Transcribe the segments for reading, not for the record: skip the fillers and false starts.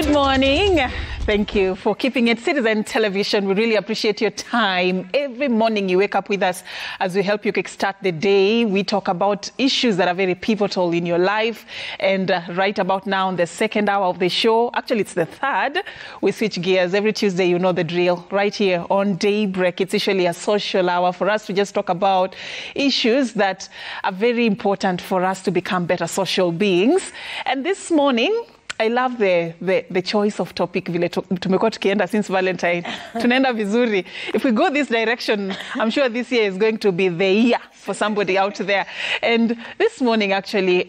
Good morning. Thank you for keeping it Citizen Television. We really appreciate your time. Every morning you wake up with us as we help you kickstart the day. We talk about issues that are very pivotal in your life. And right about now, in the second hour of the show, actually it's the third, we switch gears. Every Tuesday, you know the drill. Right here on Daybreak, it's usually a social hour for us to just talk about issues that are very important for us to become better social beings. And this morning, I love the choice of topic vile tumekuwa tukienda since Valentine. Tunaenda vizuri. If we go this direction, I'm sure this year is going to be the year for somebody out there. And this morning, actually,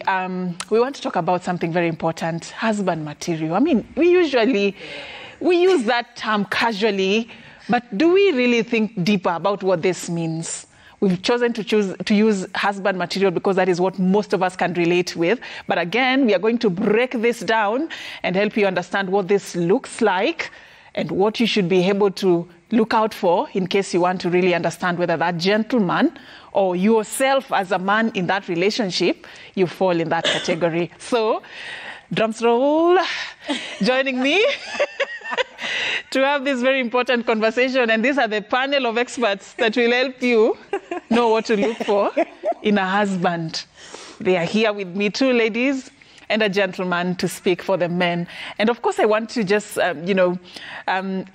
we want to talk about something very important, husband material. I mean, we use that term casually, but do we really think deeper about what this means? We've chosen to use husband material because that is what most of us can relate with. But again, we are going to break this down and help you understand what this looks like and what you should be able to look out for in case you want to really understand whether that gentleman or yourself as a man in that relationship, you fall in that category. So, drums roll, joining me to have this very important conversation. And these are the panel of experts that will help you know what to look for in a husband. They are here with me, two ladies and a gentleman to speak for the men. And of course, I want to just,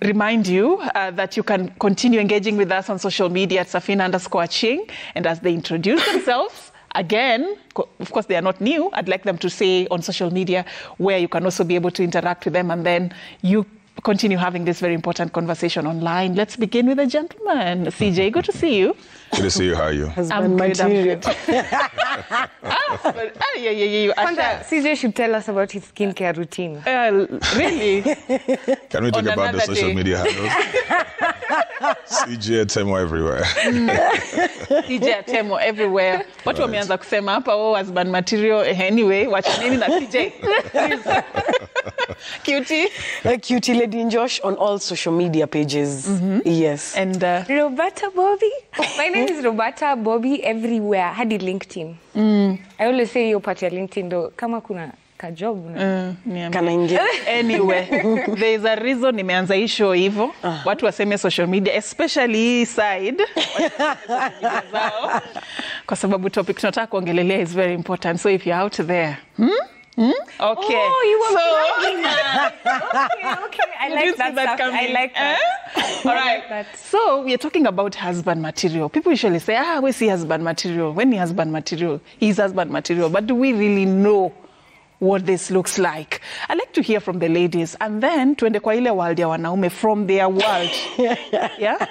remind you that you can continue engaging with us on social media at Safina_Ching. And as they introduce themselves, again, of course, they are not new. I'd like them to say on social media where you can also be able to interact with them, and then you continue having this very important conversation online. Let's begin with the gentleman. CJ, good to see you. Good to see you. How are you? I'm good. CJ should tell us about his skincare routine. Really? Can we talk about the social media handles? CJ Temo everywhere. CJ Temo everywhere. What wameanza kusema hapa husband material anyway, wacha nini na CJ. Cutie. Cutie Lady in Josh on all social media pages. Yes. And Roberta Bobby. My name is Roberta Bobby everywhere. Hadi LinkedIn. I always say you part ya LinkedIn do kama kuna ka job Kana ingia. Anyway, there is a reason nimeanza hii show hivyo. Watu waseme social media, especially hii side. Kwa sababu topic tunataka kuongelelea is very important. So if you're out there, Okay. Oh, you were planning that. Okay. I like that stuff. I like that. All right. Like that. So we are talking about husband material. People usually say, where's the husband material? When he husband material, he's husband material. But do we really know what this looks like? I'd like to hear from the ladies. And then tuende kwa ile world ya wanaume from their world. Yeah?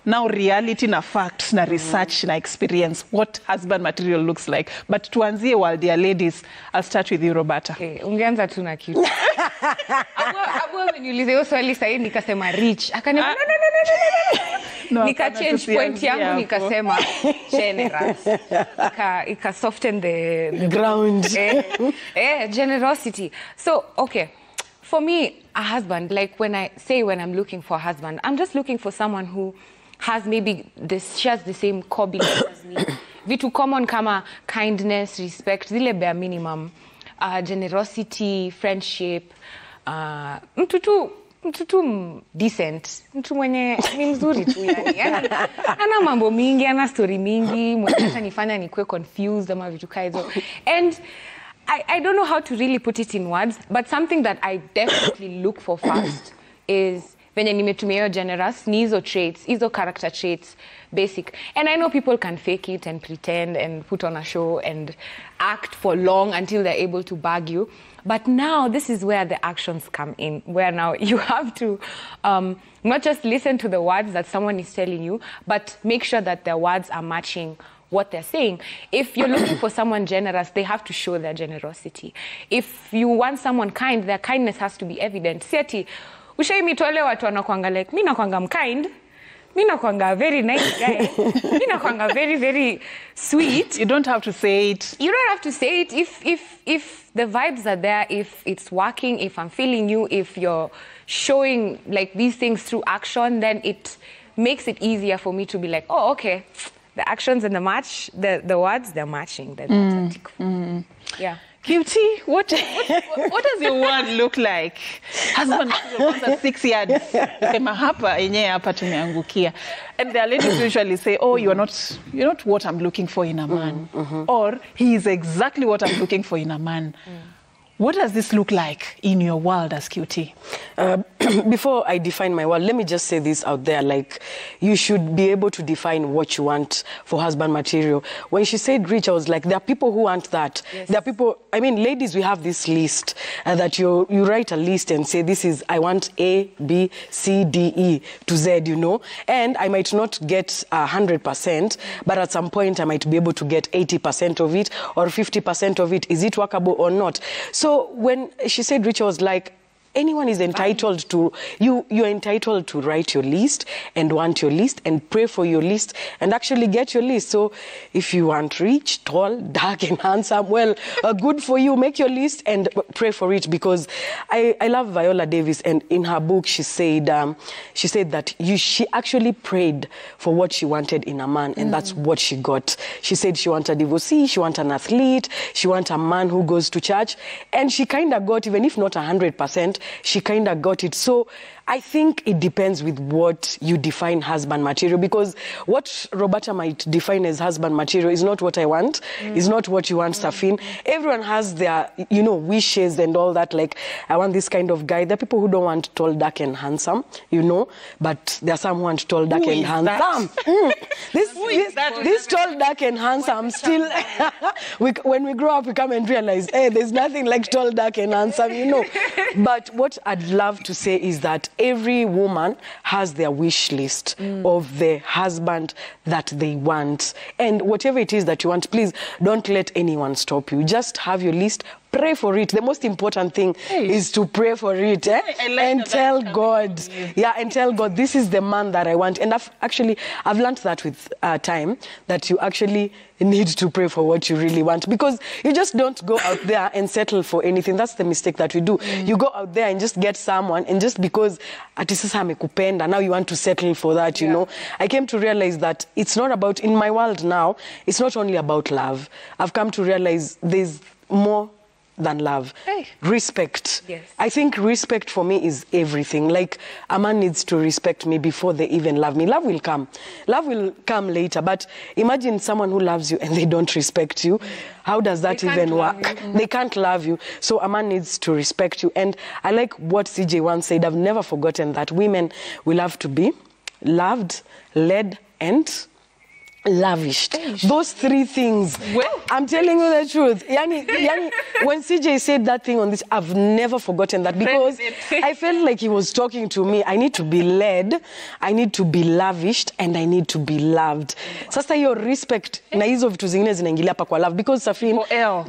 Now reality na facts na research na experience what husband material looks like. But tuanzie world ya ladies. I'll start with you, Roberta. Okay, ungeanza tu na kitu. Abu ameniuliza hiyo swali sahi nikasema rich. Akaniambia no. Nika change point yangu nikasema generous. Ika soften the ground. Generosity. So, okay. For me, a husband, like when I'm looking for a husband, I'm just looking for someone who has maybe shares the same core beliefs as me. Vitu common kama kindness, respect, zile bare minimum, generosity, friendship, mtu tu decent, mtu mwenye ni mzuri tu yani. Ana mambo mingi, ana story mingi, mwenye nifanya nikuwe confused ama vitu kaizo. And I don't know how to really put it in words, but something that I definitely look for first is venye nimetumia generous, ni hizo traits, hizo character traits, basic. And I know people can fake it and pretend and put on a show and act for long until they're able to bag you. But now this is where the actions come in, where now you have to not just listen to the words that someone is telling you, but make sure that their words are matching what they're saying. If you're looking for someone generous, they have to show their generosity. If you want someone kind, their kindness has to be evident. Siati, ushaimi wale watu wanakuanga like, mi nakuanga mkind, mi nakuanga very nice guy, mi nakuanga very, very sweet. You don't have to say it. You don't have to say it. If the vibes are there, if it's working, if I'm feeling you, if you're showing like these things through action, then it makes it easier for me to be like, oh, okay. The actions and the words, they're matching. Yeah. Cutie, what does your world look like? Husband kwanza 6 yards. Sema hapa yenyewe hapa tumeangukia. And the ladies usually say, oh, you're not what I'm looking for in a man. Or he is exactly what I'm looking for in a man. What does this look like in your world as Cutie? Before I define my world, let me just say this out there. Like, you should be able to define what you want for husband material. When she said rich, I was like, there are people who want that. Yes. There are people, I mean, ladies, we have this list that you write a list and say, this is, I want A, B, C, D, E to Z, you know. And I might not get 100%, but at some point I might be able to get 80% of it or 50% of it. Is it workable or not? So when she said rich, I was like, anyone is entitled to, you're entitled to write your list and want your list and pray for your list and actually get your list. So if you want rich, tall, dark and handsome, well, good for you. Make your list and pray for it, because I love Viola Davis, and in her book she said that she actually prayed for what she wanted in a man, and that's what she got. She said she wanted a divorcee, she wanted an athlete, she wanted a man who goes to church, and she kind of got, even if not 100%, she kind of got it. So I think it depends with what you define husband material, because what Roberta might define as husband material is not what I want, is not what you want, Safin. Everyone has their, you know, wishes and all that. Like, I want this kind of guy. There are people who don't want tall, dark and handsome, you know, but there are some who want tall, dark and handsome. This tall, dark and handsome still, when we grow up, we come and realize, hey, there's nothing like tall, dark and handsome, you know. But what I'd love to say is that every woman has their wish list of the husband that they want. And whatever it is that you want, please don't let anyone stop you. Just have your list. Pray for it. The most important thing is to pray for it, and tell God, and tell God, this is the man that I want. And I've learned that with time, that you actually need to pray for what you really want, because you just don't go out there and settle for anything. That's the mistake that we do. You go out there and just get someone, and just because ati sasa amekupenda, now you want to settle for that, you know. I came to realize that it's not about, in my world now, it's not only about love. I've come to realize there's more than love. Respect. Yes. I think respect for me is everything. Like, a man needs to respect me before they even love me. Love will come. Love will come later. But imagine someone who loves you and they don't respect you. How does that even work? They can't love you. So a man needs to respect you. And I like what CJ once said. I've never forgotten that women will have to be loved, led, and lavished. Those three things. Well, I'm telling you the truth. Yani, when CJ said that thing on this, I've never forgotten that, because I felt like he was talking to me. I need to be led, I need to be lavished, and I need to be loved. Sasa your respect na hizo vitu zingine zinaingilia hapa kwa love, because Safin,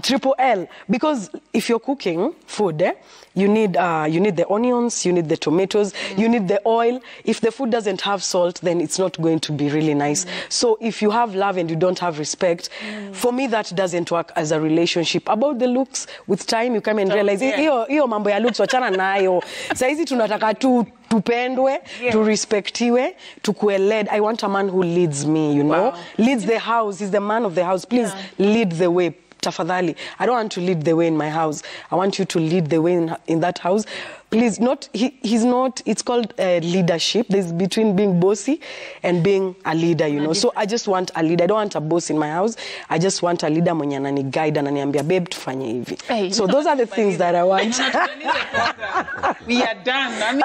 triple L. Because if you're cooking food, you need the onions, you need the tomatoes, you need the oil. If the food doesn't have salt, then it's not going to be really nice. So if you have love and you don't have respect, for me that doesn't work as a relationship. About the looks, with time you come and realize, hiyo mambo ya looks wachana nayo. Saizi tunataka tupendwe, turespectiwe, tukue led. I want a man who leads me, you know. Leads the house. He's the man of the house. Please lead the way. Tafadhali. I don't want to lead the way in my house. I want you to lead the way in that house. Please, he's not, it's called leadership. There's between being bossy and being a leader, you know. So I just want a leader. I don't want a boss in my house. I just want a leader mwenye anani guide, ananiambia, babe, tufanye hivi. So those are the things that I want. We are done. I mean,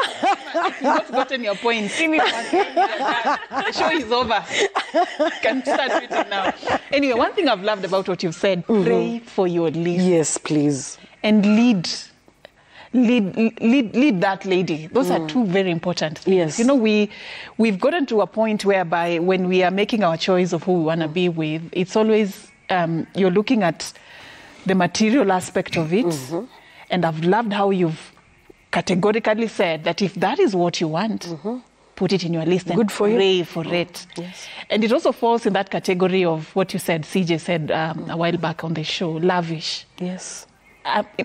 you've not gotten your point. The show is over. Can start written now. Anyway, one thing I've loved about what you've said, pray for your list. Yes, please. And lead that lady. Those are two very important things. Yes. You know, we've gotten to a point whereby when we are making our choice of who we want to be with, it's always, you're looking at the material aspect of it. And I've loved how you've categorically said that if that is what you want, put it in your list and good for pray you. for it. Yes. And it also falls in that category of what you said, CJ said a while back on the show, lavish. Yes.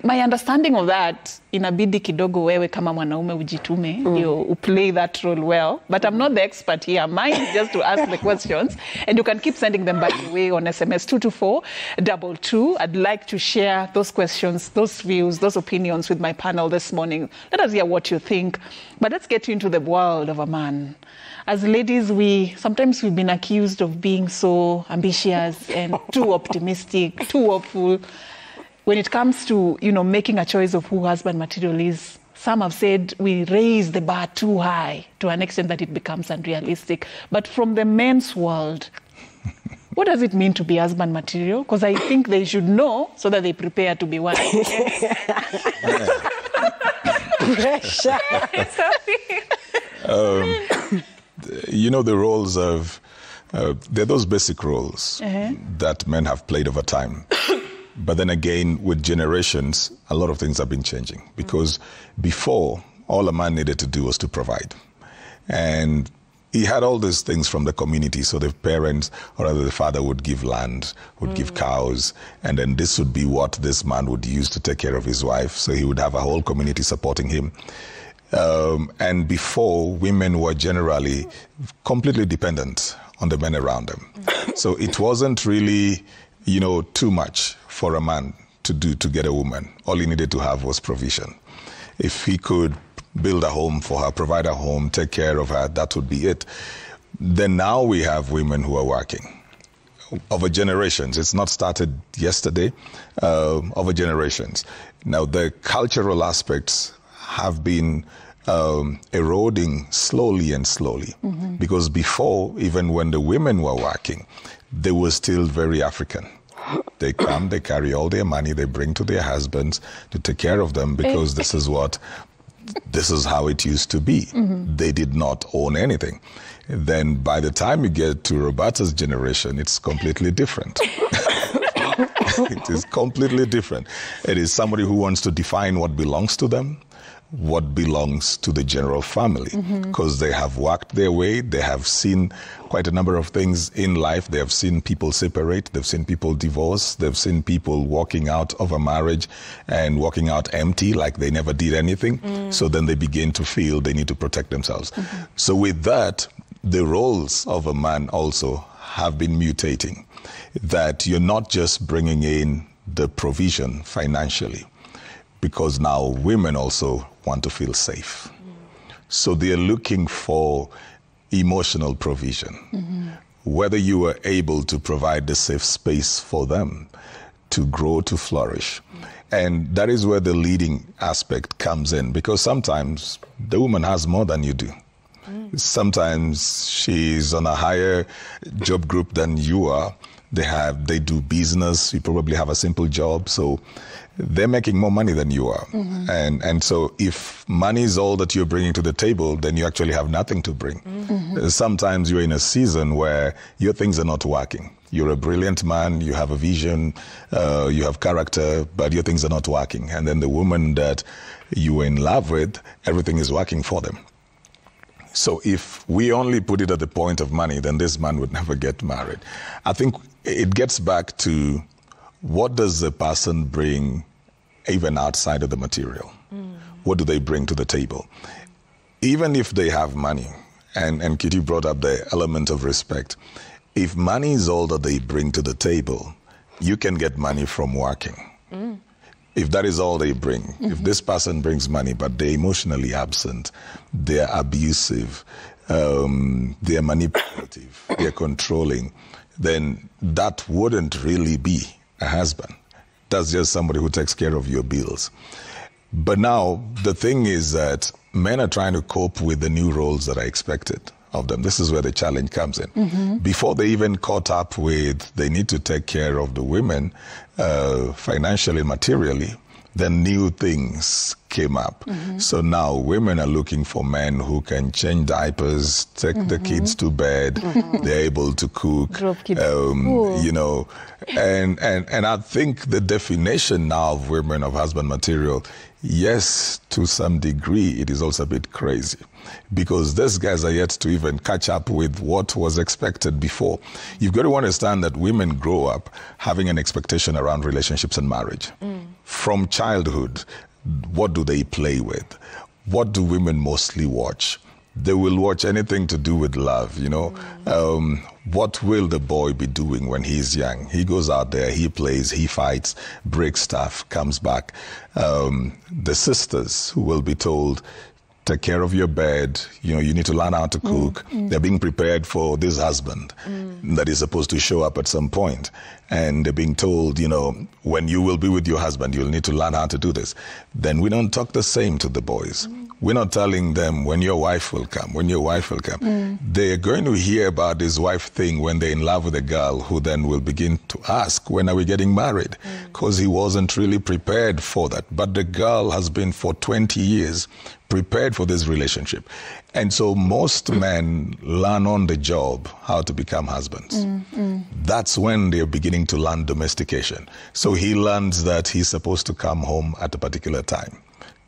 my understanding of that, inabidi kidogo wewe kama mwanaume ujitume, you play that role well. But I'm not the expert here. Mine is just to ask the questions. And you can keep sending them, by the way, on SMS 22422. I'd like to share those questions, those views, those opinions with my panel this morning. Let us hear what you think. But let's get into the world of a man. As ladies, sometimes we've been accused of being so ambitious and too optimistic, too hopeful. When it comes to, making a choice of who husband material is, some have said we raise the bar too high to an extent that it becomes unrealistic. But from the men's world, what does it mean to be husband material? Because I think they should know so that they prepare to be one. Pressure. The roles of, they're those basic roles that men have played over time. But then again, with generations, a lot of things have been changing. Because before, all a man needed to do was to provide. And he had all these things from the community. So the parents, or rather the father, would give land, would give cows. And then this would be what this man would use to take care of his wife. So he would have a whole community supporting him. And before, women were generally completely dependent on the men around them. So it wasn't really, too much for a man to do to get a woman. All he needed to have was provision. If he could build a home for her, provide a home, take care of her, that would be it. Then now we have women who are working. Over generations, it's not started yesterday, over generations. Now the cultural aspects have been eroding slowly and slowly. Because before, even when the women were working, they were still very African. They come, they carry all their money, they bring to their husbands to take care of them because this is how it used to be. They did not own anything. Then by the time you get to Roberta's generation, it's completely different. It is completely different. It is somebody who wants to define what belongs to them, what belongs to the general family, because they have worked their way. They have seen quite a number of things in life. They have seen people separate. They've seen people divorce. They've seen people walking out of a marriage and walking out empty, like they never did anything. So then they begin to feel they need to protect themselves. So with that, the roles of a man also have been mutating, that you're not just bringing in the provision financially, because now women also want to feel safe. So they're looking for emotional provision. Whether you are able to provide the safe space for them to grow, to flourish. And that is where the leading aspect comes in, because sometimes the woman has more than you do. Sometimes she's on a higher job group than you are. They do business. You probably have a simple job. So they're making more money than you are. And so if money is all that you're bringing to the table, then you actually have nothing to bring. Sometimes you're in a season where your things are not working. You're a brilliant man, you have a vision, you have character, but your things are not working. And then the woman that you were in love with, everything is working for them. So if we only put it at the point of money, then this man would never get married. I think it gets back to what does the person bring even outside of the material? What do they bring to the table? Even if they have money, and Kitty brought up the element of respect, if money is all that they bring to the table, you can get money from working. If that is all they bring, if this person brings money, but they're emotionally absent, they're abusive, they're manipulative, they're controlling, then that wouldn't really be a husband. That's just somebody who takes care of your bills. But now, the thing is that men are trying to cope with the new roles that are expected of them. This is where the challenge comes in. Before they even caught up with, they need to take care of the women financially, materially, then new things came up. So now women are looking for men who can change diapers, take the kids to bed, they're able to cook, Drop kids. you know, and I think the definition now of women of husband material Yes, to some degree, it is also a bit crazy because these guys are yet to even catch up with what was expected before. You've got to understand that women grow up having an expectation around relationships and marriage. From childhood, what do they play with? What do women mostly watch? They will watch anything to do with love, you know. What will the boy be doing when he's young? He goes out there, he plays, he fights, breaks stuff, comes back. The sisters who will be told, take care of your bed, you know, you need to learn how to cook. They're being prepared for this husband that is supposed to show up at some point. And they're being told, you know, when you will be with your husband, you'll need to learn how to do this. Then we don't talk the same to the boys. We're not telling them when your wife will come, when your wife will come. They're going to hear about this wife thing when they're in love with a girl who then will begin to ask, when are we getting married? Because he wasn't really prepared for that. But the girl has been for 20 years prepared for this relationship. And so most men learn on the job how to become husbands. That's when they're beginning to learn domestication. So he learns that he's supposed to come home at a particular time.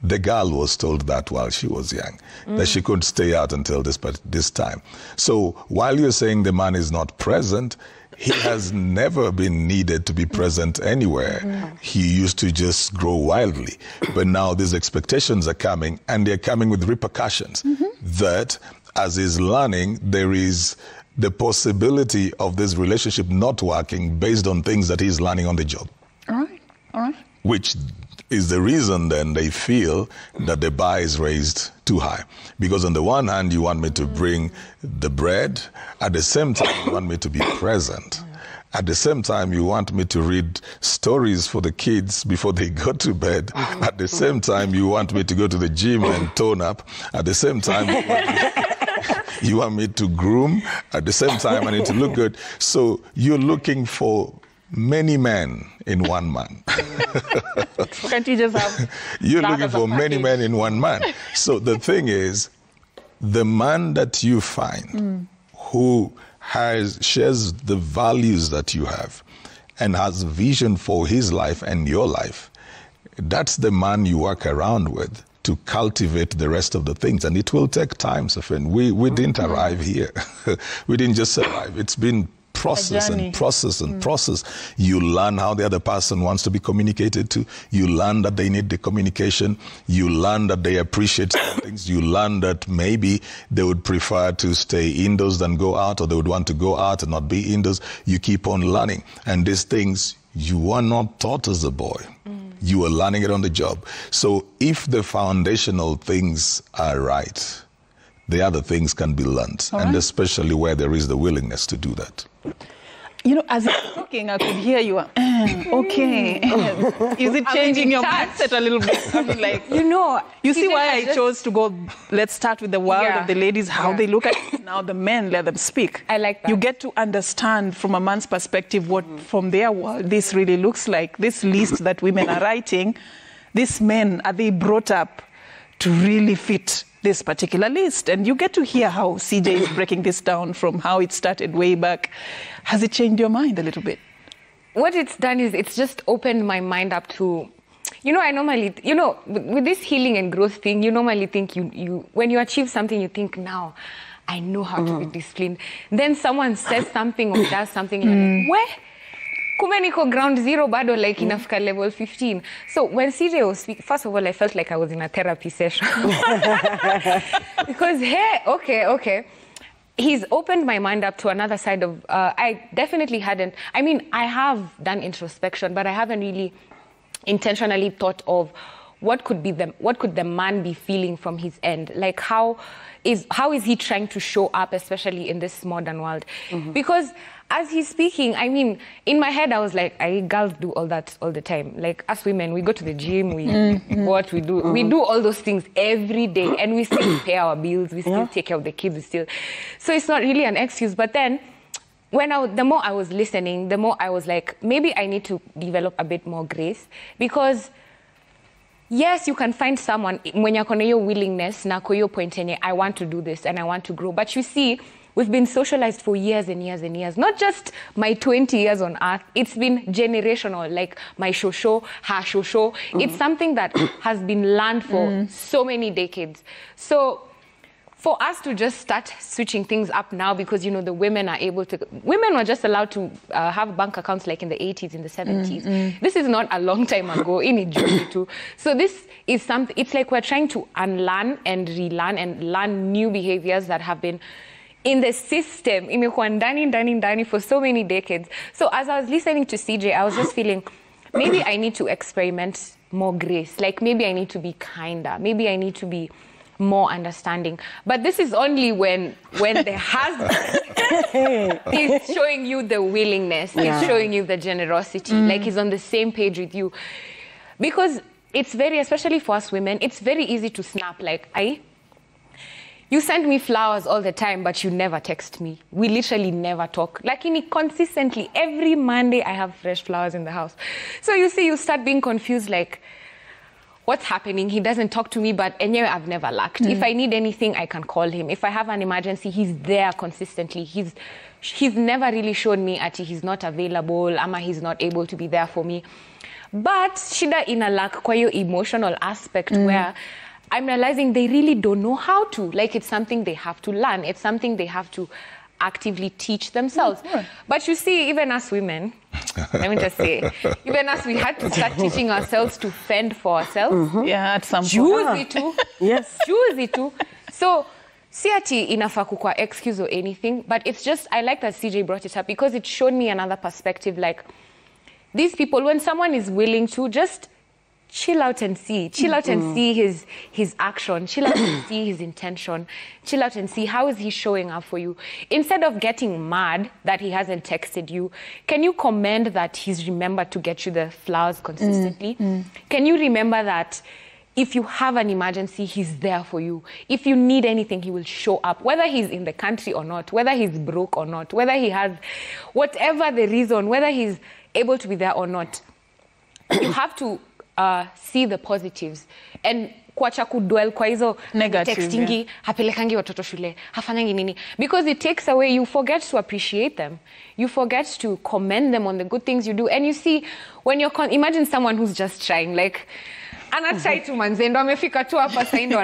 The girl was told that while she was young, that she could stay out until this time. So while you're saying the man is not present, he has never been needed to be present anywhere. He used to just grow wildly. But now these expectations are coming, and they're coming with repercussions. That as he's learning, there is the possibility of this relationship not working based on things that he's learning on the job. All right. Which is the reason then they feel that the bar is raised too high. Because on the one hand, you want me to bring the bread. At the same time, you want me to be present. At the same time, you want me to read stories for the kids before they go to bed. At the same time, you want me to go to the gym and tone up. At the same time, you want me to groom. At the same time, I need to look good. So you're looking for many men in one man. Can't you just have You're looking for many men in one man. So the thing is, the man that you find who shares the values that you have and has vision for his life and your life, that's the man you work around with to cultivate the rest of the things. And it will take time, Safin. We didn't arrive here. We didn't just arrive. It's been process and process and process. You learn how the other person wants to be communicated to. You learn that they need the communication. You learn that they appreciate things. You learn that maybe they would prefer to stay indoors than go out, or they would want to go out and not be indoors. You keep on learning. And these things you are not taught as a boy. You are learning it on the job. So if the foundational things are right, the other things can be learned, and especially where there is the willingness to do that. You know, as you're talking, I could hear you. Okay. Is it changing your mindset a little bit? I mean, like, You know, you see why I chose to go, let's start with the world of the ladies, how they look at it. Now the men, let them speak. I like that. You get to understand from a man's perspective what, from their world, this really looks like. This list that women are writing, these men, are they brought up to really fit this particular list? And you get to hear how CJ is breaking this down from how it started way back. Has it changed your mind a little bit? What it's done is it's just opened my mind up to, you know, I normally, you know, with this healing and growth thing, you normally think you when you achieve something, you think, now I know how to be disciplined. Then someone says something or does something, you're like, where? Kumbe niko ground zero bado, like inafika level 15. So when CJ was speaking, first of all, I felt like I was in a therapy session. Because, hey, okay. He's opened my mind up to another side of, I definitely hadn't, I mean, I have done introspection, but I haven't really intentionally thought of what could the man be feeling from his end? Like how is he trying to show up, especially in this modern world? Because as he's speaking, I mean, in my head, I was like, girls do all that all the time. Like us women, we go to the gym, we we do all those things every day, and we still pay our bills, we still take care of the kids, so it's not really an excuse. But then, the more I was listening, the more I was like, maybe I need to develop a bit more grace, because yes, you can find someone when you're on your willingness, na kwa hiyo point yenye, I want to do this and I want to grow. But you see, we've been socialized for years and years and years. Not just my 20 years on earth, it's been generational, like my shosho, her shosho. It's something that has been learned for so many decades. So for us to just start switching things up now because, you know, the women are able to... Women were just allowed to have bank accounts like in the 80s, in the 70s. This is not a long time ago, in Egypt too. So this is something... It's like we're trying to unlearn and relearn and learn new behaviors that have been in the system, imekuwa ndani for so many decades. So as I was listening to CJ, I was just feeling, maybe I need to experiment more grace. Like maybe I need to be kinder. Maybe I need to be more understanding. But this is only when the husband is showing you the willingness, is showing you the generosity, like he's on the same page with you. Because it's very, especially for us women, it's very easy to snap like, you send me flowers all the time, but you never text me. We literally never talk. Like consistently, every Monday I have fresh flowers in the house. So you see, you start being confused like, what's happening? He doesn't talk to me, but anyway, I've never lacked. If I need anything, I can call him. If I have an emergency, he's there consistently. He's never really shown me ati he's not available, ama he's not able to be there for me. But shida ina lack kwa hiyo emotional aspect where I'm realizing they really don't know how to. Like it's something they have to learn. It's something they have to actively teach themselves. But you see, even us women, let me just say, even us, we had to start teaching ourselves to fend for ourselves. Yeah, at some point. Choose too. Yes. Choose too. So, si ati inafaa kukua excuse or anything, but it's just, I like that CJ brought it up because it showed me another perspective. Like, these people, when someone is willing to just chill out and see. Chill out and see his action. Chill out and see his intention. Chill out and see how is he showing up for you. Instead of getting mad that he hasn't texted you, can you commend that he's remembered to get you the flowers consistently? Can you remember that if you have an emergency, he's there for you. If you need anything, he will show up, whether he's in the country or not, whether he's broke or not, whether he has, whatever the reason, whether he's able to be there or not. You have to see the positives and kuacha kudwell kwa hizo textingi, hapelekangi watoto shule, hafanyangi nini, because it takes away, you forget to appreciate them, you forget to commend them on the good things you do. And you see, when you're imagine someone who's just trying, like anatry tu manzendo amefika tu hapa sasa ndo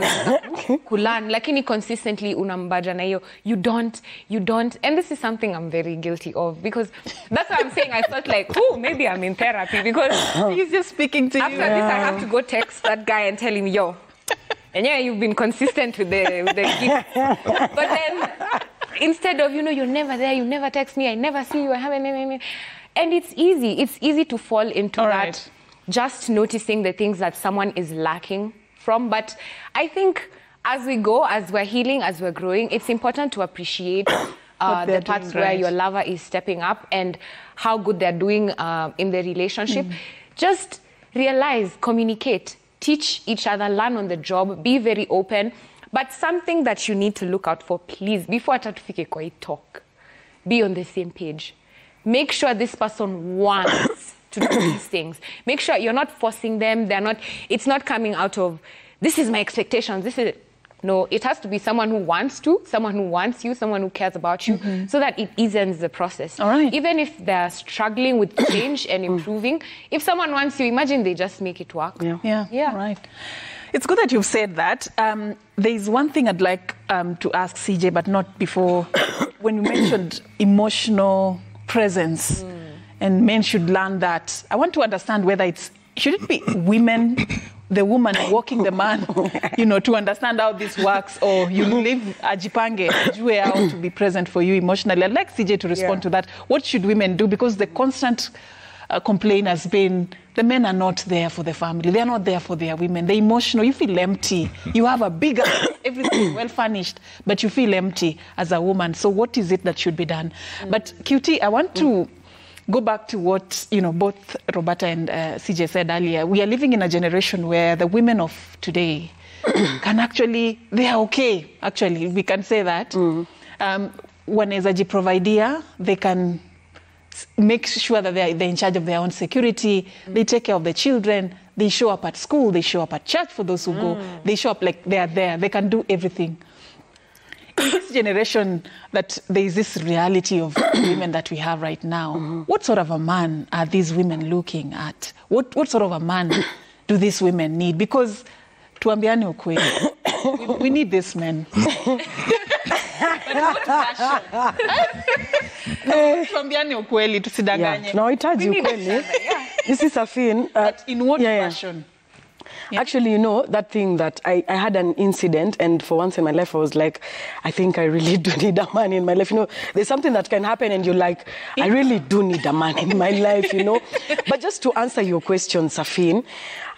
kulan, lakini consistently unambaja na hiyo, you don't, and this is something I'm very guilty of, because that's why I'm saying I felt like, oh, maybe I'm in therapy, because he's just speaking to after this I have to go text that guy and tell him, yo, and yeah, you've been consistent with the gift, but then instead of, you're never there, you never text me, I never see you, I haven't, and it's easy to fall into that. Just noticing the things that someone is lacking from. But I think as we go, as we're healing, as we're growing, it's important to appreciate the parts where your lover is stepping up and how good they're doing in the relationship. Just realize, communicate, teach each other, learn on the job, be very open. But something that you need to look out for, please, before atatufike kwa talk, be on the same page. Make sure this person wants to do these things. Make sure you're not forcing them. It's not coming out of, this is my expectations. No, it has to be someone who wants to, someone who wants you, someone who cares about you, so that it eases the process. All right. Even if they're struggling with change and improving, if someone wants you, imagine they just make it work. Yeah. Right. It's good that you've said that. There's one thing I'd like to ask CJ, but not before. When you mentioned emotional presence, and men should learn that. I want to understand whether should it be women, the woman walking the man, to understand how this works, or you live ajipange, ajue how to be present for you emotionally. I'd like CJ to respond to that. What should women do? Because the constant complaint has been, the men are not there for the family. They are not there for their women. They're emotional. You feel empty. You have a bigger, everything well furnished, but you feel empty as a woman. So what is it that should be done? But QT, I want to go back to what, both Roberta and CJ said earlier. We are living in a generation where the women of today can actually, they are okay, actually, we can say that. Wanaweza jiprovidea, they can make sure that they're in charge of their own security, they take care of the children, they show up at school, they show up at church for those who go, they show up like they are there, they can do everything. this generation that there is this reality of women that we have right now, what sort of a man are these women looking at? What sort of a man do these women need? Because tuambiane ukweli, we need this men. Tuambiane ukweli, tusidanganye. Tunahitaji ukweli. This is Safin. In what fashion? Yeah. Actually, you know, that thing that I had an incident, and for once in my life, I was like, I think I really do need a man in my life. You know, there's something that can happen, and you're like, I really do need a man in my life, you know. But just to answer your question, Safin,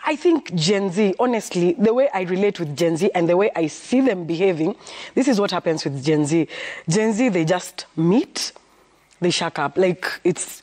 I think Gen Z, honestly, the way I relate with Gen Z and the way I see them behaving, this is what happens with Gen Z. Gen Z, they just meet, they shack up. Like,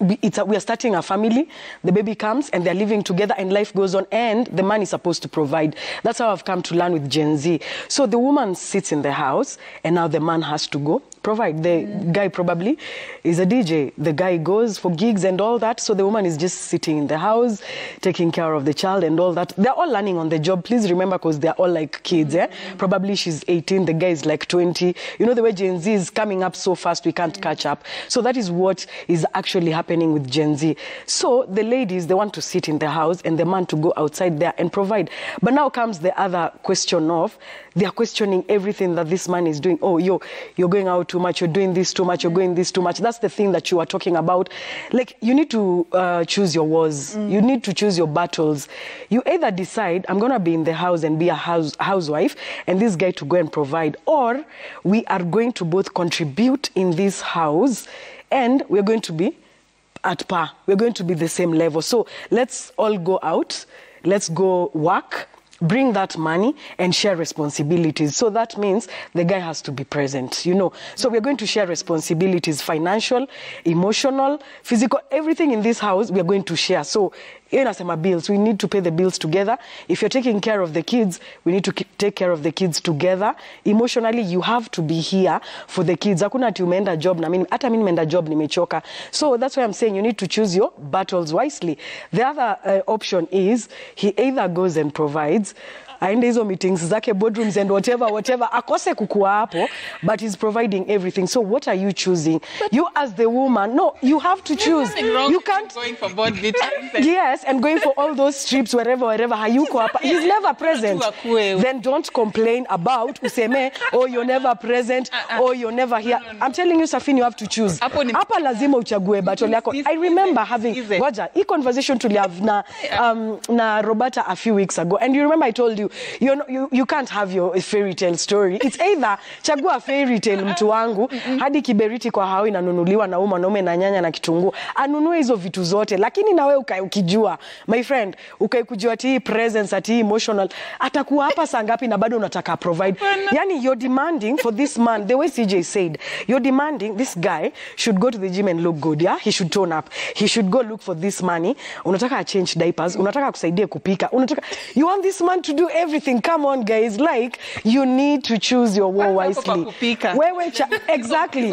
we are starting a family, the baby comes, and they're living together, and life goes on, and the man is supposed to provide. That's how I've come to learn with Gen Z. So the woman sits in the house, and now the man has to go provide. The guy probably is a DJ. The guy goes for gigs and all that. So the woman is just sitting in the house, taking care of the child and all that. They're all learning on the job. Please remember, because they're all like kids. Probably she's 18, the guy is like 20. You know, the way Gen Z is coming up so fast, we can't catch up. So that is what is actually happening with Gen Z. So the ladies, they want to sit in the house, and the man to go outside there and provide. But now comes the other question of, they are questioning everything that this man is doing. Oh, you're going out too much, you're doing this too much, you're going this too much. That's the thing that you are talking about. Like, you need to choose your wars. You need to choose your battles. You either decide, I'm going to be in the house and be a housewife, and this guy to go and provide, or we are going to both contribute in this house, and we're going to be at par. We're going to be the same level. So let's all go out. Let's go work. Bring that money and share responsibilities. So that means the guy has to be present, you know. So we're going to share responsibilities, financial, emotional, physical, everything in this house we are going to share. So inasema bills, we need to pay the bills together. If you're taking care of the kids, we need to take care of the kids together. Emotionally, you have to be here for the kids. Hakuna ati umeenda job na mimi, hata mimi nimeenda job nimechoka. So that's why I'm saying you need to choose your battles wisely. The other option is he either goes and provides, aende hizo meetings zake, boardrooms and whatever, akose kukua hapo, but he's providing everything. So what are you choosing? But you as the woman, no, you have to choose. You can't going for board meetings. Yes, and going for all those trips wherever hayuko hapa. He's never present. Then don't complain about useme, oh, you're never present, oh, you're never here. I'm telling you, Safin, you have to choose. Hapa lazima uchague battle yako. I remember having a conversation to have na Roberta a few weeks ago, and you remember I told you, you can't have your fairy tale story. It's either chagua fairy tale mtu wangu, hadi kiberiti kwa hao inanunuliwa na mwanaume na nyanya na kitunguu. Anunue hizo vitu zote, lakini na wewe ukijua, my friend, kujua ati presence, ati emotional, atakuwa hapa saa ngapi na bado unataka provide. Yani you're demanding for this man, the way CJ said, you're demanding this guy should go to the gym and look good, yeah? He should tone up. He should go look for this money. Unataka change diapers, unataka kusaidia kupika, you want this man to do everything. Come on, guys. Like, you need to choose your war wisely. Exactly.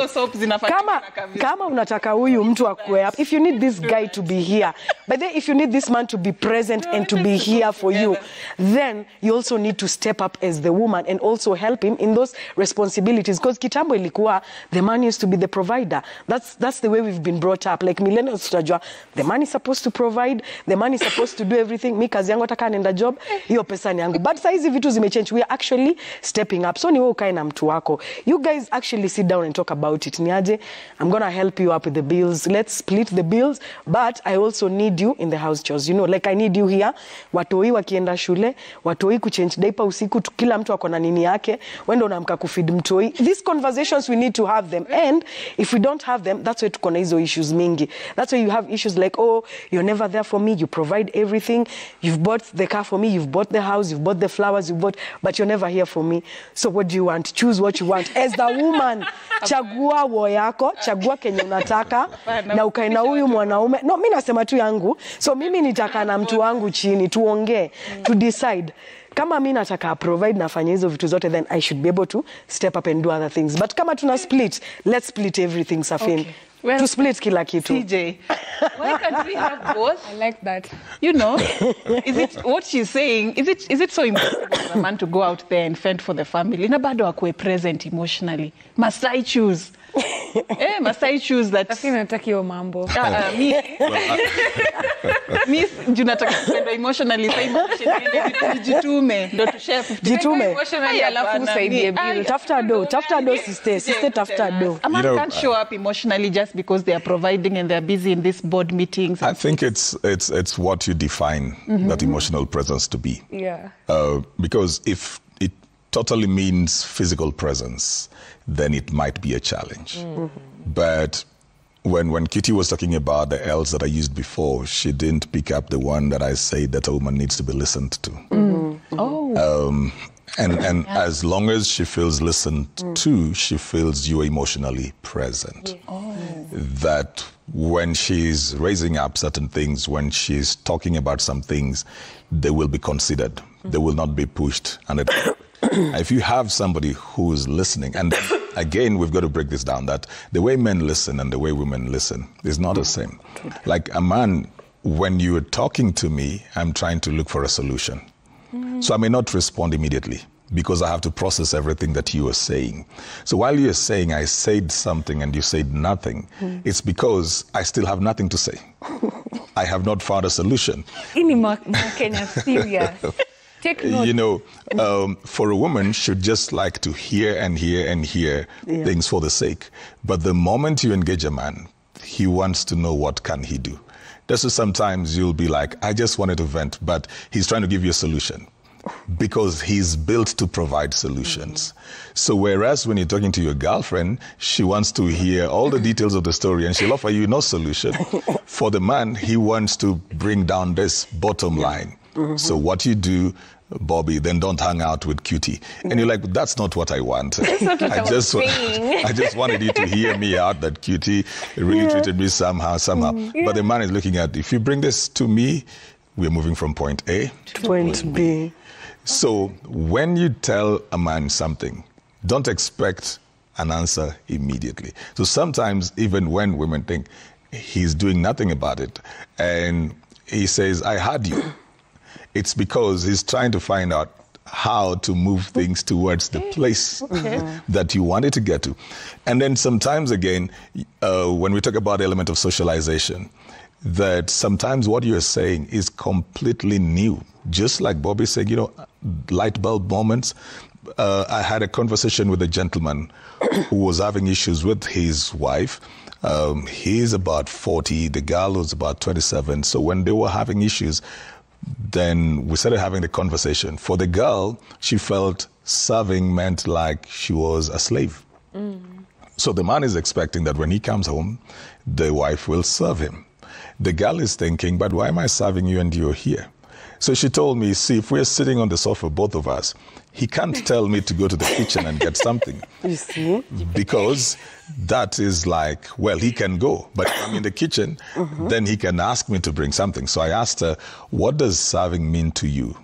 Kama unataka huyu mtu akue up, if you need this guy to be here, but then if you need this man to be present and to be here for you, then you also need to step up as the woman and also help him in those responsibilities. Because kitambo ilikuwa, the man used to be the provider. That's the way we've been brought up. Like millennials tutajua, the man is supposed to provide, the man is supposed to do everything. Mi kazi yangu ataka nenda job, hiyo pesa ni yangu. But saizi vitu zimechange. We are actually stepping up. So ni wewe ukae na mtu wako. You guys actually sit down and talk about it. Niaje, I'm going to help you up with the bills. Let's split the bills. But I also need you in the house chores. You know, like I need you here. Watoi wakienda shule, watoi kuchange diaper usiku, kila mtu ako na nini yake. Wendo unamka kufeed mtoi. These conversations, we need to have them. And if we don't have them, that's why tuko na hizo issues mingi. That's why you have issues like, oh, you're never there for me. You provide everything. You've bought the car for me. You've bought the house. You've bought the flowers. You've bought, but you're never here for me. So what do you want? Choose what you want. As the woman, chagua wo yako, chagua kenye unataka, na ukae na huyu mwanaume. No, mimi nasema tu yangu. So mimi nitaka na mtu wangu chini, tuongee, to decide. Kama mimi nataka provide nafanya hizo vitu zote, then I should be able to step up and do other things. But kama tuna split, let's split everything, Safin. Okay. Well, to split kila kitu. CJ, Why can't we have both? I like that. You know, is it what she's saying? Is it so important for a man to go out there and fend for the family? Na bado akue present emotionally. Must I choose? Must I choose that? Lakini nataki hiyo mambo. Miss, nataka kupenda emotionally. Jitume. Ndo tushare 50. Jitume. Emotionally alafu usaidie bill. Tafuta do, sister tafuta do. A man can't show up emotionally just because they are providing and they are busy in these board meetings. I think it's what you define that emotional presence to be. Yeah. Because if it totally means physical presence, then it might be a challenge. But when Kitty was talking about the L's that I used before, she didn't pick up the one that I say that a woman needs to be listened to. And as long as she feels listened to, she feels you emotionally present. That when she's raising up certain things, when she's talking about some things, they will be considered. They will not be pushed. And if you have somebody who's listening, and again, we've got to break this down, that the way men listen and the way women listen is not the same. Like a man, when you're talking to me, I'm trying to look for a solution. So I may not respond immediately because I have to process everything that you are saying. So while you're saying I said something and you said nothing, it's because I still have nothing to say. I have not found a solution. Kenya serious. Take note. You know, for a woman, she'd just like to hear and hear and hear things for the sake. But the moment you engage a man, he wants to know what can he do. That's why sometimes you'll be like, I just wanted to vent, but he's trying to give you a solution because he's built to provide solutions. So whereas when you're talking to your girlfriend, she wants to hear all the details of the story and she'll offer you no solution. For the man, he wants to bring down this bottom line. So what you do, Bobby, then don't hang out with Cutie. And you're like, that's not what I want. I just wanted you to hear me out that Cutie really treated me somehow. But the man is looking at, if you bring this to me, we're moving from point A to point B. So when you tell a man something, don't expect an answer immediately. So sometimes even when women think he's doing nothing about it and he says, I heard you, it's because he's trying to find out how to move things towards the place that you wanted to get to. And then sometimes again, when we talk about the element of socialization, that sometimes what you're saying is completely new. Just like Bobby said, you know, light bulb moments. I had a conversation with a gentleman who was having issues with his wife. He's about 40, the girl was about 27. So when they were having issues, then we started having the conversation. For the girl, she felt serving meant like she was a slave. So the man is expecting that when he comes home, the wife will serve him. The girl is thinking, but why am I serving you and you're here? So she told me, see, if we're sitting on the sofa, both of us, he can't tell me to go to the kitchen and get something. You see? Because that is like, well, he can go, but if I'm in the kitchen, then he can ask me to bring something. So I asked her, what does serving mean to you?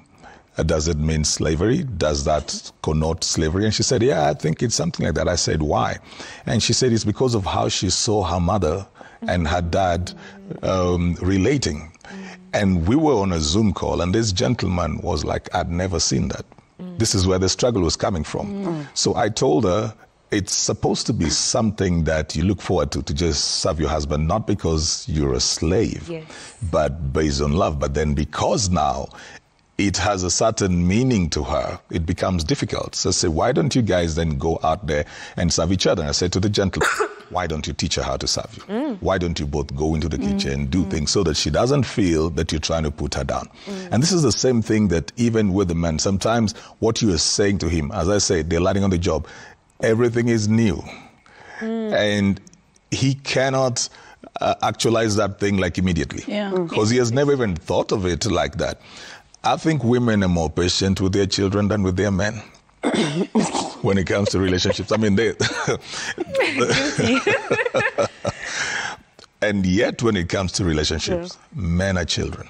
Does it mean slavery? Does that connote slavery? And she said, yeah, I think it's something like that. I said, why? And she said, it's because of how she saw her mother and her dad relating. And we were on a Zoom call, and this gentleman was like, I'd never seen that. This is where the struggle was coming from. So I told her, it's supposed to be something that you look forward to just serve your husband, not because you're a slave, but based on love. But then because now it has a certain meaning to her, it becomes difficult. So I say, why don't you guys then go out there and serve each other? And I said to the gentleman, why don't you teach her how to serve you? Why don't you both go into the kitchen and do things so that she doesn't feel that you're trying to put her down? And this is the same thing that even with the men, sometimes what you are saying to him, as I said, they're learning on the job, everything is new. And he cannot actualize that thing like immediately. Because he has never even thought of it like that. I think women are more patient with their children than with their men. When it comes to relationships. I mean, and yet when it comes to relationships, men are children.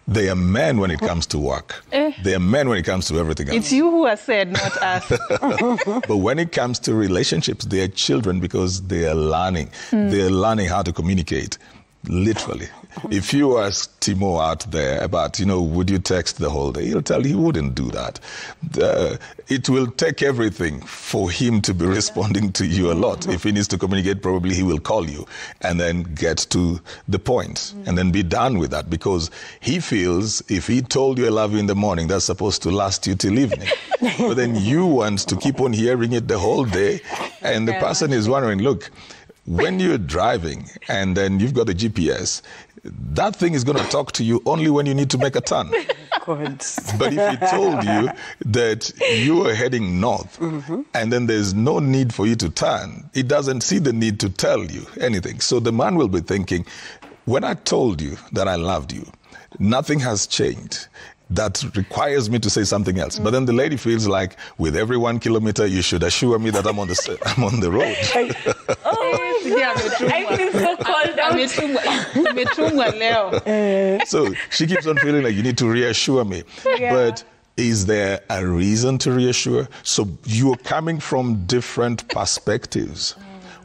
They are men when it comes to work. They are men when it comes to everything else. It's you who has said, not us. But when it comes to relationships, they are children because they are learning. They are learning how to communicate. Literally. If you ask Timo out there about, would you text the whole day? He'll tell you he wouldn't do that. It will take everything for him to be responding to you a lot. If he needs to communicate, probably he will call you and then get to the point and then be done with that, because he feels if he told you I love you in the morning, that's supposed to last you till evening. But then you want to keep on hearing it the whole day, and the person is wondering, look, when you're driving and then you've got the GPS, that thing is going to talk to you only when you need to make a turn. God. But if he told you that you are heading north and then there's no need for you to turn, it doesn't see the need to tell you anything. So the man will be thinking, when I told you that I loved you, nothing has changed. That requires me to say something else. But then the lady feels like with every 1 kilometer, you should assure me that I'm on the road. I feel so called out. So she keeps on feeling like you need to reassure me. Yeah. But is there a reason to reassure? So you're coming from different perspectives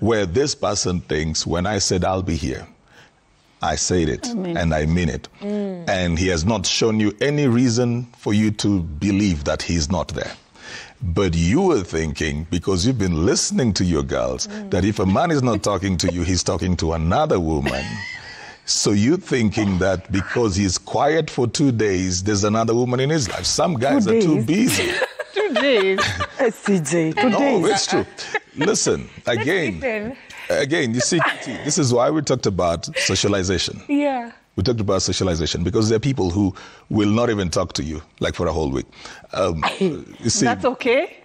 where this person thinks, when I said I'll be here, I said it and I mean it. And he has not shown you any reason for you to believe that he's not there. But you were thinking, because you've been listening to your girls, that if a man is not talking to you, he's talking to another woman. So you're thinking that because he's quiet for 2 days, there's another woman in his life. Some guys are too busy. 2 days. CJ, 2 No, days. it's true. Listen, again, you see, this is why we talked about socialization. Yeah. We talked about socialization because there are people who will not even talk to you, like for a whole week. You see, That's okay.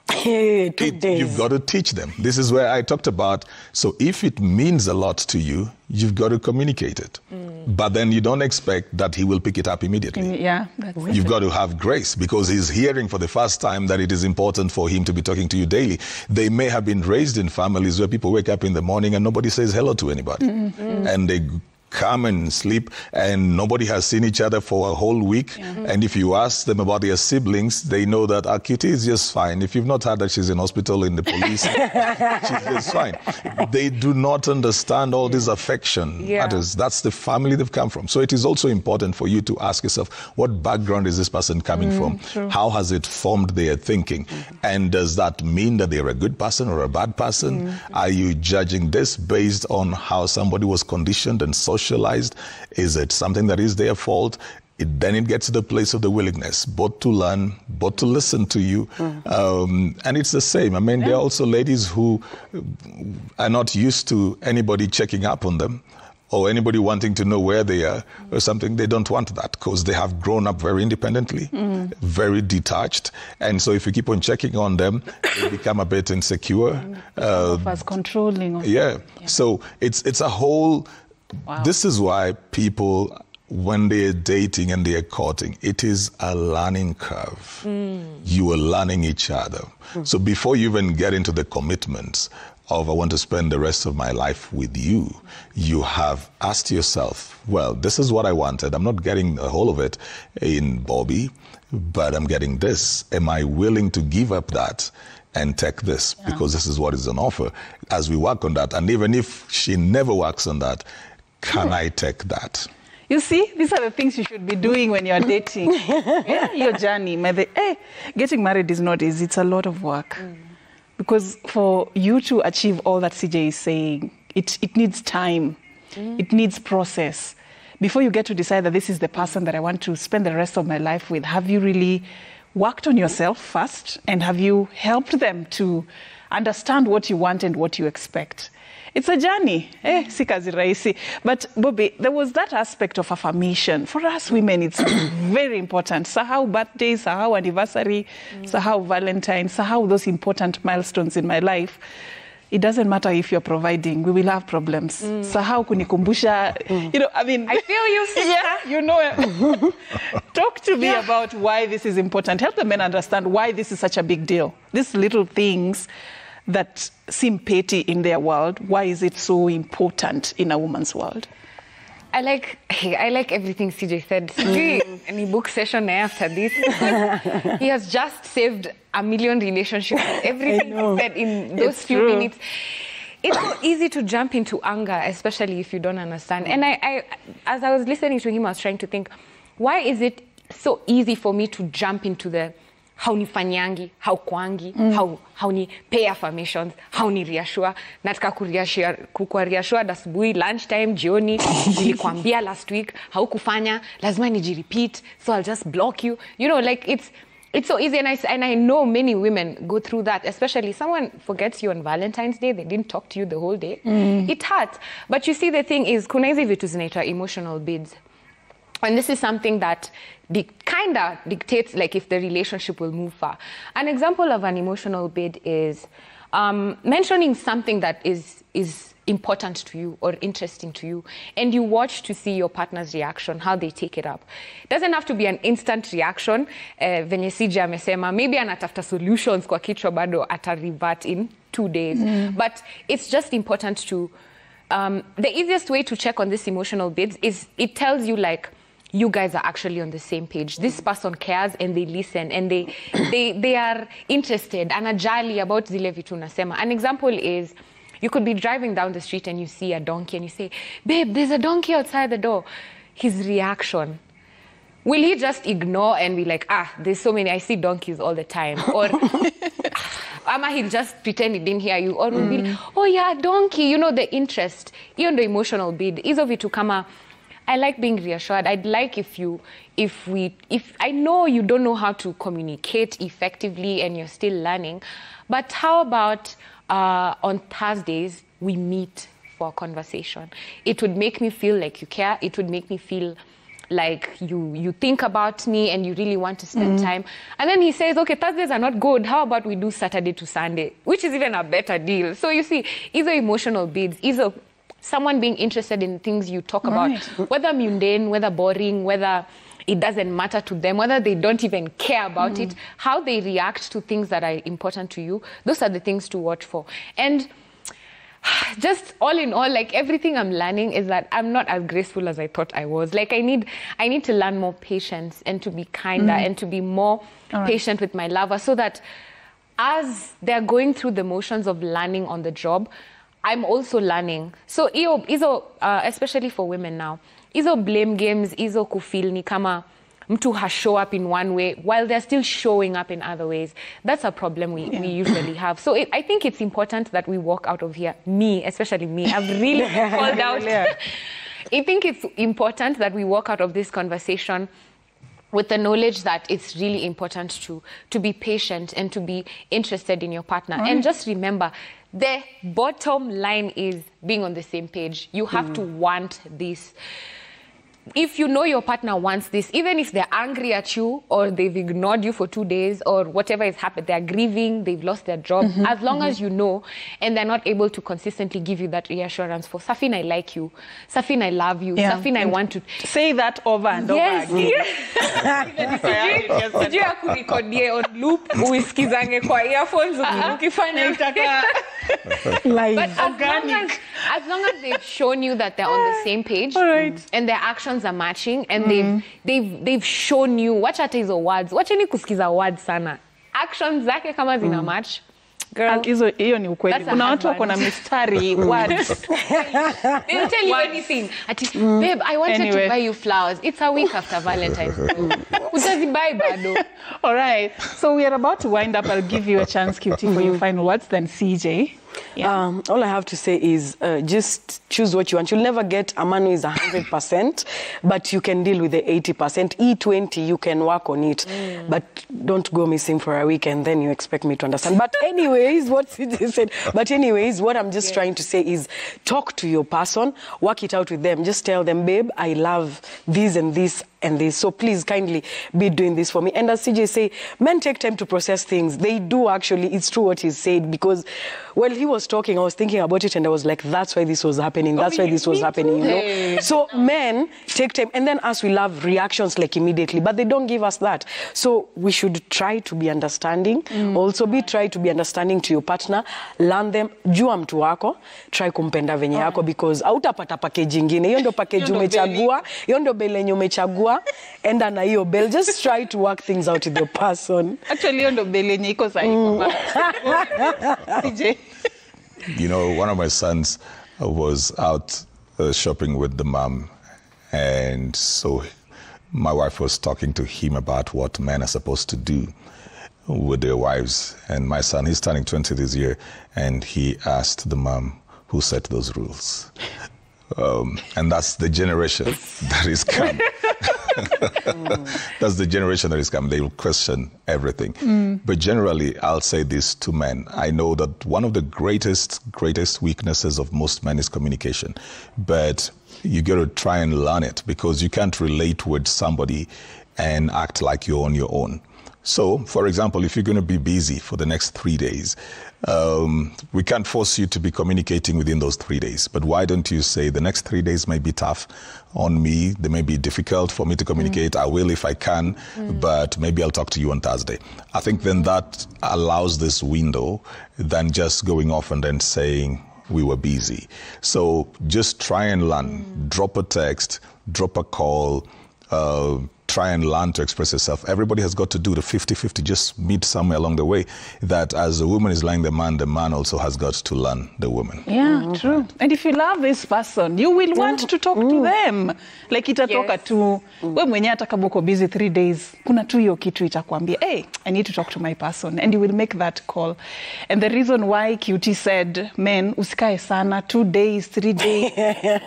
2 days. you've got to teach them. This is where I talked about, so if it means a lot to you, you've got to communicate it. But then you don't expect that he will pick it up immediately. Yeah, that's You've got to have grace because he's hearing for the first time that it is important for him to be talking to you daily. They may have been raised in families where people wake up in the morning and nobody says hello to anybody. And they come and sleep and nobody has seen each other for a whole week. And if you ask them about their siblings, they know that Kitty is just fine. If you've not heard that she's in hospital in the police, she's just fine. They do not understand all this affection matters. That's the family they've come from. So it is also important for you to ask yourself, what background is this person coming from? True. How has it formed their thinking? And does that mean that they're a good person or a bad person? Are you judging this based on how somebody was conditioned and socialized? Is it something that is their fault? Then it gets to the place of the willingness, both to learn, both to listen to you. And it's the same. I mean, there are also ladies who are not used to anybody checking up on them or anybody wanting to know where they are or something. They don't want that because they have grown up very independently, very detached. And so if you keep on checking on them, they become a bit insecure. as controlling. So it's a whole... Wow. This is why people, when they're dating and they're courting, it is a learning curve. You are learning each other. So before you even get into the commitments of I want to spend the rest of my life with you, you have asked yourself, well, this is what I wanted. I'm not getting the whole of it in Bobby, but I'm getting this. Am I willing to give up that and take this? Because this is what is on offer. As we work on that, and even if she never works on that, can I take that? You see, these are the things you should be doing when you're dating. Your journey. Getting married is not easy. It's a lot of work. Because for you to achieve all that CJ is saying, it needs time. It needs process. Before you get to decide that this is the person that I want to spend the rest of my life with, have you really worked on yourself first? And have you helped them to understand what you want and what you expect? It's a journey. Si kazi rahisi. But Bobby, there was that aspect of affirmation. For us women, it's very important. Sahau birthdays, sahau anniversary, sahau Valentine, sahau those important milestones in my life. It doesn't matter if you're providing, we will have problems. Sahau kunikumbusha, I feel you, sister. Talk to me about why this is important. Help the men understand why this is such a big deal. These little things that seem petty in their world, why is it so important in a woman's world? I like everything CJ said. CJ, any book session after this, he has just saved 1 million relationships. Everything he said in those few minutes. it's so easy to jump into anger, especially if you don't understand. And I, as I was listening to him, I was trying to think, why is it so easy for me to jump into the haunifanyangi, haukwangi, hauni pay affirmations, hauni reassure, nataka kukua reassured asubuhi, lunchtime, jioni, nilikwambia last week, haukufanya, lazima nijirepeat, so I'll just block you. You know, like it's so easy, and I know many women go through that, especially someone forgets you on Valentine's Day, they didn't talk to you the whole day. It hurts. But you see, the thing is, kuna hizi vitu zinaitwa emotional bids. And this is something that kind of dictates like if the relationship will move far. An example of an emotional bid is mentioning something that is important to you or interesting to you, and you watch to see your partner's reaction, how they take it up. It doesn't have to be an instant reaction. Venye CJ amesema, maybe anatafuta solutions kwa kichwa bado ata revert in 2 days. But it's just important to, the easiest way to check on this emotional bids is it tells you like, you guys are actually on the same page. This person cares and they listen and they are interested. Anajali about zile vitu nasema. An example is, you could be driving down the street and you see a donkey and you say, babe, there's a donkey outside the door. His reaction. Will he just ignore and be like, there's so many, I see donkeys all the time. Or ama he'll just pretend he didn't hear you. Or will be like, oh yeah, donkey, you know, the interest. Even the emotional bid. Hizo vitu kama, I like being reassured. I'd like if I know you don't know how to communicate effectively and you're still learning, but how about on Thursdays we meet for a conversation? It would make me feel like you care. It would make me feel like you think about me and you really want to spend time. And then he says, okay, Thursdays are not good. How about we do Saturday to Sunday, which is even a better deal. So you see, either emotional bids, either someone being interested in things you talk about, whether mundane, whether boring, whether it doesn't matter to them, whether they don't even care about it, how they react to things that are important to you. Those are the things to watch for. And just all in all, like everything I'm learning is that I'm not as graceful as I thought I was. Like I need to learn more patience and to be kinder and to be more patient with my lover, so that as they're going through the motions of learning on the job, I'm also learning. So especially for women now, hizo blame games, hizo kufeel ni kama mtu has show up in one way while they're still showing up in other ways. That's a problem we usually have. So I think it's important that we walk out of here. Me, especially me, I've really called out. I think it's important that we walk out of this conversation with the knowledge that it's really important to be patient and to be interested in your partner. And just remember, the bottom line is being on the same page. You have to want this. If you know your partner wants this, even if they're angry at you or they've ignored you for 2 days or whatever has happened, they're grieving, they've lost their job, as long as you know and they're not able to consistently give you that reassurance for, Safin, I like you, Safin, I love you, Safin, I want to... Say that over and over again. Even if Sijui ya kurekodie on loop, uiskizange kwa earphones, ukifanya utaka... But as long as they've shown you that they're on the same page and their actions are matching and they've shown you, watch hata hizo words, wacheni kusikiza words sana, actions zake kama zina match, girl, hiyo ni ukweli. Kuna watu wako na mistari words. They'll tell you anything. Babe, I wanted to buy you flowers. It's a week after Valentine's. Utazibai bado. All right. So we are about to wind up. I'll give you a chance, QT, for your final words, then CJ. All I have to say is just choose what you want. You'll never get a man who is 100%, but you can deal with the 80%. E20, you can work on it, but don't go missing for a week and then you expect me to understand. But anyways, what CJ said. But anyways, what I'm just trying to say is talk to your person, work it out with them. Just tell them, babe, I love this and this and this. So please kindly be doing this for me. And as CJ say, men take time to process things. They do actually. It's true what he said, because while he was talking, I was thinking about it and I was like, that's why this was happening. That's why this was happening, you know. So men take time, and then us, we love reactions like immediately, but they don't give us that. So we should try to be understanding. Also try to be understanding to your partner. Learn them. Jua mtu wako. Try kumpenda venye yako, because hautapata package ingine. Hiyo ndio package umechagua. Hiyo ndio bell yenye umechagua. Enda na hiyo bell. Just try to work things out with your person. Actually, hiyo ndio bell yenye iko sahihi. CJ. You know, one of my sons was out shopping with the mom, and so my wife was talking to him about what men are supposed to do with their wives. And my son, he's turning 20 this year, and he asked the mom, who set those rules? And that's the generation that is coming. That's the generation that is coming. They will question everything. But generally, I'll say this to men. I know that one of the greatest weaknesses of most men is communication. But you got to try and learn it, because you can't relate with somebody and act like you're on your own. So, for example, if you're going to be busy for the next 3 days, we can't force you to be communicating within those 3 days. But why don't you say, the next 3 days may be tough on me. They may be difficult for me to communicate. I will if I can, but maybe I'll talk to you on Thursday. I think then that allows this window than just going off and then saying, we were busy. So just try and learn. Drop a text, drop a call, try and learn to express yourself. Everybody has got to do the 50-50, just meet somewhere along the way, that as a woman is learning the man also has got to learn the woman. Yeah, true. And if you love this person, you will want to talk to them. Like itatoka tu, we mwenye hata kama uko busy 3 days, kuna tu hiyo kitu itakwambia, hey, I need to talk to my person. And you will make that call. And the reason why QT said, men, usikae sana, 2 days, 3 days.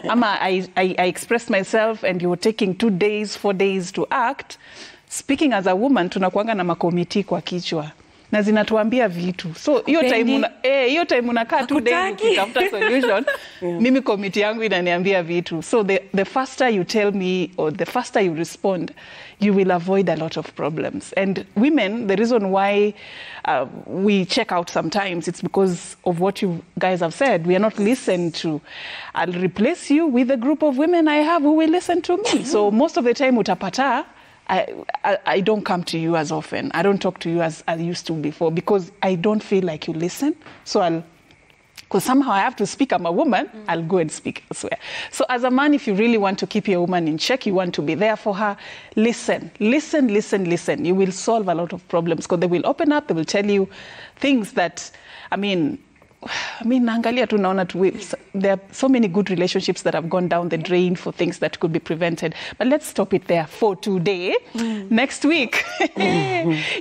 Ama I expressed myself and you were taking 2 days, 4 days to act. Speaking as a woman, tunakuanga na makomiti kwa kichwa na zinatuambia vitu. So hiyo time unakaa 2 days ukitafuta solution, mimi komiti yangu inaniambia vitu. So the faster you tell me or the faster you respond, you will avoid a lot of problems. And women, the reason why we check out sometimes, it's because of what you guys have said. We are not listened to. I'll replace you with a group of women I have who will listen to me. So most of the time utapata, I don't come to you as often. I don't talk to you as I used to before, because I don't feel like you listen. So because somehow I have to speak, I'm a woman, I'll go and speak elsewhere. So as a man, if you really want to keep your woman in check, you want to be there for her, listen. You will solve a lot of problems, because they will open up, they will tell you things that, naangalia tu naona tu, there are so many good relationships that have gone down the drain for things that could be prevented. But let's stop it there for today. Next week,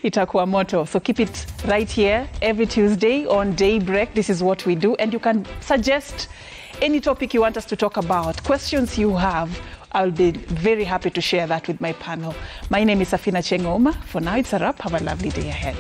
itakuwa moto. So keep it right here every Tuesday on Daybreak. This is what we do. And you can suggest any topic you want us to talk about, questions you have. I'll be very happy to share that with my panel. My name is Safina Chengoma. For now, it's a wrap. Have a lovely day ahead.